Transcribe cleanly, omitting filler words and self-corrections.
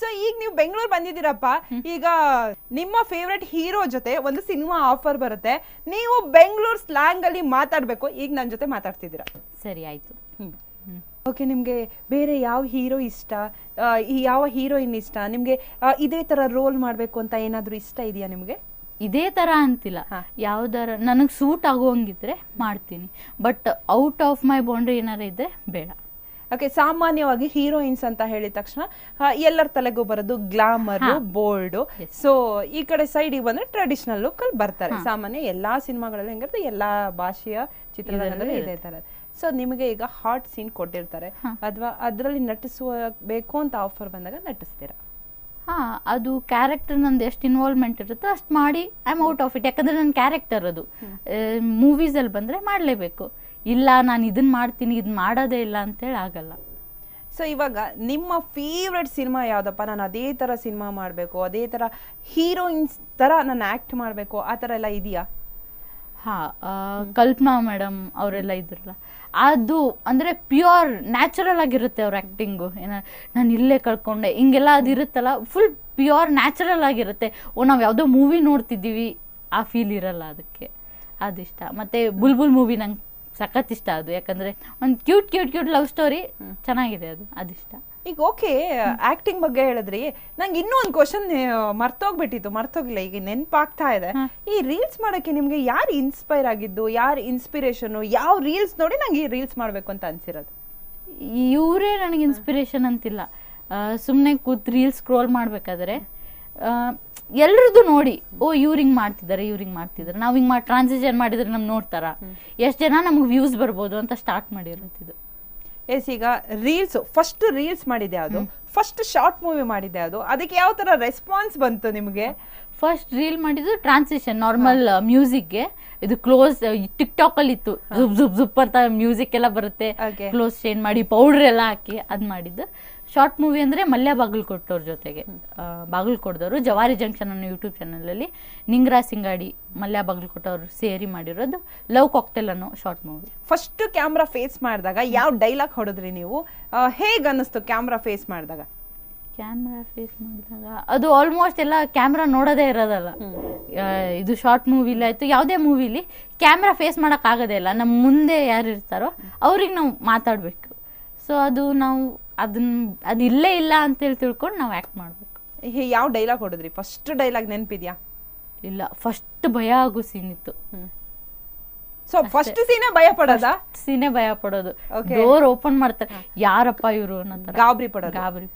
So ಈಗ ನೀವು ಬೆಂಗಳೂರು ಬಂದಿದ್ದೀರಪ್ಪ, ಈಗ ನಿಮ್ಮ ಫೇವ್ರೆಟ್ ಹೀರೋ ಜೊತೆ ಒಂದು ಸಿನಿಮಾ ಆಫರ್ ಬರುತ್ತೆ, ನೀವು ಬೆಂಗಳೂರು ಸ್ಲ್ಯಾಂಗ್ ಅಲ್ಲಿ ಮಾತಾಡ್ಬೇಕು. ಈಗ ನನ್ನ ಜೊತೆ ಮಾತಾಡ್ತಿದ್ದೀರಾ, ಸರಿ ಆಯ್ತು. ಓಕೆ. ನಿಮ್ಗೆ ಬೇರೆ ಯಾವ ಹೀರೋ ಇಷ್ಟ, ಯಾವ ಹೀರೋಯಿನ್ ಇಷ್ಟ ನಿಮ್ಗೆ? ಇದೇ ತರ ರೋಲ್ ಮಾಡ್ಬೇಕು ಅಂತ ಏನಾದ್ರೂ ಇಷ್ಟ ಇದೆಯಾ ನಿಮ್ಗೆ? ಇದೇ ತರ ಅಂತಿಲ್ಲ, ಯಾವ್ದಾರ ನನಗೆ ಸೂಟ್ ಆಗುವಂಗಿದ್ರೆ ಮಾಡ್ತೀನಿ, but out of my boundary ಏನಾರ ಇದ್ರೆ ಬೇಡ. ಓಕೆ. ಸಾಮಾನ್ಯವಾಗಿ ಹೀರೋಯಿನ್ಸ್ ಅಂತ ಹೇಳಿದ ತಕ್ಷಣ ಎಲ್ಲರ ತಲೆಗೂ ಬರೋದು ಗ್ಲಾಮರ್, ಬೋಲ್ಡ್. ಸೊ ಈ ಕಡೆ ಸೈಡ್ ಬಂದ್ರೆ ಟ್ರೆಡಿಷನಲ್ ಲುಕ್ ಅಲ್ಲಿ ಬರ್ತಾರೆ. ಸಾಮಾನ್ಯ ಎಲ್ಲಾ ಸಿನಿಮಾಗಳಲ್ಲಿ ಹೆಂಗಿರುತ್ತೆ, ಎಲ್ಲಾ ಭಾಷೆಯ ಚಿತ್ರಗಳಲ್ಲಿ ಇದೇ ತರ. ಸೊ ನಿಮಗೆ ಈಗ ಹಾಟ್ ಸೀನ್ ಕೊಟ್ಟಿರ್ತಾರೆ, ಅಥವಾ ಅದರಲ್ಲಿ ನಟಿಸಬೇಕು ಅಂತ ಆಫರ್ ಬಂದಾಗ ನಟಿಸ್ತೀರಾ? ಅದು ಕ್ಯಾರೆಕ್ಟರ್ ನಂದು ಎಷ್ಟು ಇನ್ವಾಲ್ವ್ಮೆಂಟ್ ಇರುತ್ತೋ ಅಷ್ಟು ಮಾಡಿ I am out of it. ಯಾಕಂದ್ರೆ ನನ್ನ ಕ್ಯಾರೆಕ್ಟರ್ ಅದು ಮೂವೀಸಲ್ಲಿ ಬಂದರೆ ಮಾಡಲೇಬೇಕು. ಇಲ್ಲ ನಾನು ಇದನ್ನ ಮಾಡ್ತೀನಿ, ಇದನ್ನ ಮಾಡೋದೇ ಇಲ್ಲ ಅಂತೇಳಿ ಆಗಲ್ಲ. ಸೊ ಇವಾಗ ನಿಮ್ಮ ಫೇವ್ರೆಟ್ ಸಿನಿಮಾ ಯಾವ್ದಪ್ಪ? ನಾನು ಅದೇ ಥರ ಸಿನಿಮಾ ಮಾಡಬೇಕು, ಅದೇ ಥರ ಹೀರೋಯಿನ್ಸ್ ಥರ ನಾನು ಆ್ಯಕ್ಟ್ ಮಾಡಬೇಕು, ಆ ಥರ ಎಲ್ಲ ಇದೆಯಾ? ಕಲ್ಪನಾ ಮೇಡಮ್ ಅವರೆಲ್ಲ ಇದ್ರಲ್ಲ, ಅದು ಅಂದರೆ ಪ್ಯೂರ್ ನ್ಯಾಚುರಲ್ ಆಗಿರುತ್ತೆ ಅವ್ರ ಆ್ಯಕ್ಟಿಂಗು. ನಾನು ಇಲ್ಲೇ ಕಳ್ಕೊಂಡೆ ಹಿಂಗೆಲ್ಲ ಅದು ಇರುತ್ತಲ್ಲ, ಫುಲ್ ಪ್ಯೂರ್ ನ್ಯಾಚುರಲ್ ಆಗಿರುತ್ತೆ. ನಾವು ಯಾವುದೋ ಮೂವಿ ನೋಡ್ತಿದ್ದೀವಿ ಆ ಫೀಲ್ ಇರಲ್ಲ ಅದಕ್ಕೆ. ಅದಿಷ್ಟ. ಮತ್ತು ಬುಲ್ಬುಲ್ ಮೂವಿ ನಂಗೆ ಸಖತ್ ಇಷ್ಟ ಅದು, ಯಾಕಂದರೆ ಒಂದು ಕ್ಯೂಟ್ ಲವ್ ಸ್ಟೋರಿ ಚೆನ್ನಾಗಿದೆ, ಅದಿಷ್ಟ. ಈಗ ಓಕೆ, ಆಕ್ಟಿಂಗ್ ಬಗ್ಗೆ ಹೇಳಿದ್ರಿ, ನಂಗೆ ಇನ್ನೂ ಒಂದು ಕ್ವಶನ್ ಮರ್ತೋಗಿಲ್ಲ, ಈಗ ನೆನಪಾಗ್ತಾ ಇದೆ. ಈ ರೀಲ್ಸ್ ಮಾಡಕ್ಕೆ ನಿಮ್ಗೆ ಯಾರು ಇನ್ಸ್ಪೈರ್ ಆಗಿದ್ದು, ಯಾರು ಇನ್ಸ್ಪಿರೇಷನ್, ಯಾವ ರೀಲ್ಸ್ ನೋಡಿ ನಂಗೆ ಈ ರೀಲ್ಸ್ ಮಾಡ್ಬೇಕು ಅಂತ ಅನ್ಸಿರೋದು? ಇವರೇ ನನಗೆ ಇನ್ಸ್ಪಿರೇಷನ್ ಅಂತಿಲ್ಲ, ಸುಮ್ಮನೆ ಕೂತ್ ರೀಲ್ಸ್ ಸ್ಕ್ರೋಲ್ ಮಾಡ್ಬೇಕಾದ್ರೆ ಎಲ್ರದ್ದು ನೋಡಿ, ಇವ್ರು ಹಿಂಗೆ ಮಾಡ್ತಿದ್ದಾರೆ, ನಾವು ಹಿಂಗೆ ಮಾಡಿ ಟ್ರಾನ್ಸಿಷನ್ ಮಾಡಿದ್ರೆ ನಮ್ಗೆ ನೋಡ್ತಾರ, ಎಷ್ಟು ಜನ ನಮ್ಗೆ ವ್ಯೂಸ್ ಬರ್ಬೋದು ಅಂತ ಸ್ಟಾರ್ಟ್ ಮಾಡಿರೋದು. ಎಸ್. ಈಗ ಫಸ್ಟ್ ರೀಲ್ಸ್ ಮಾಡಿದೆ ಅದು, ಫಸ್ಟ್ ಶಾರ್ಟ್ ಮೂವಿ ಮಾಡಿದೆ ಅದು, ಅದಕ್ಕೆ ಯಾವ ತರ ರೆಸ್ಪಾನ್ಸ್ ಬಂತು ನಿಮಗೆ? ಫಸ್ಟ್ ರೀಲ್ ಮಾಡಿದ್ದು ಟ್ರಾನ್ಸಿಷನ್ ನಾರ್ಮಲ್ ಮ್ಯೂಸಿಕ್ಗೆ, ಇದು ಕ್ಲೋಸ್ ಟಿಕ್ ಟಾಕ್ ಅಲ್ಲಿ ಇತ್ತು, ಜುಪ್ ಅಂತ ಮ್ಯೂಸಿಕ್ ಎಲ್ಲ ಬರುತ್ತೆ, ಕ್ಲೋಸ್ ಚೇಂಜ್ ಮಾಡಿ ಪೌಡರ್ ಎಲ್ಲ ಹಾಕಿ ಅದ್ ಮಾಡಿದ್ದು. ಶಾರ್ಟ್ ಮೂವಿ ಅಂದರೆ ಮಲ್ಯ ಬಾಗಲಕೋಟವ್ರ ಜೊತೆಗೆ, ಬಾಗಲಕೋಟದವರು ಜವಾರಿ ಜಂಕ್ಷನ್ ಅನ್ನೋ ಯೂಟ್ಯೂಬ್ ಚಾನಲಲ್ಲಿ ನಿಂಗರಾಜ್ ಸಿಂಗಾಡಿ, ಮಲ್ಯ ಬಾಗಲಕೋಟವ್ರು ಸೇರಿ ಮಾಡಿರೋದು ಲವ್ ಕಾಕ್ಟೇಲ್ ಅನ್ನೋ short movie. First camera face ಮಾಡಿದಾಗ ಯಾವ ಡೈಲಾಗ್ ಹೊಡೆದ್ರಿ ನೀವು? ಹೇಗೆ ಅನ್ನಿಸ್ತು ಕ್ಯಾಮ್ರಾ ಫೇಸ್ ಮಾಡಿದಾಗ? ಅದು ಆಲ್ಮೋಸ್ಟ್ ಎಲ್ಲ ಕ್ಯಾಮ್ರಾ ನೋಡೋದೇ ಇರೋದಲ್ಲ. ಇದು ಶಾರ್ಟ್ ಮೂವಿಲಿ ಆಯ್ತು, ಯಾವುದೇ ಮೂವಿಲಿ ಕ್ಯಾಮ್ರಾ ಫೇಸ್ ಮಾಡಕ್ ಆಗೋದೇ ಇಲ್ಲ. ನಮ್ಮ ಮುಂದೆ ಯಾರು ಇರ್ತಾರೋ ಅವ್ರಿಗೆ ನಾವು ಮಾತಾಡ್ಬೇಕು. ಸೊ ಅದು ನಾವು ಅದು ಇಲ್ಲೇ ಇಲ್ಲ ಅಂತೇಳಿ ತಿಳ್ಕೊಂಡು ನಾವು ಆ್ಯಕ್ಟ್ ಮಾಡಬೇಕು. ಯಾವ ಡೈಲಾಗ್ ಹೊಡೆದ್ರಿ? ಫಸ್ಟ್ ಡೈಲಾಗ್ ನೆನಪಿದ್ಯಾ? ಇಲ್ಲ, ಫಸ್ಟ್ ಭಯ ಆಗೋ ಸೀನ್ ಇತ್ತು. ಸೊ ಫಸ್ಟ್ ಸೀನೇ ಭಯ ಪಡೋದು. ಡೋರ್ ಓಪನ್ ಮಾಡ್ತಾರೆ, ಯಾರಪ್ಪ ಇವರು ಅನ್ನೋ ಗಾಬರಿ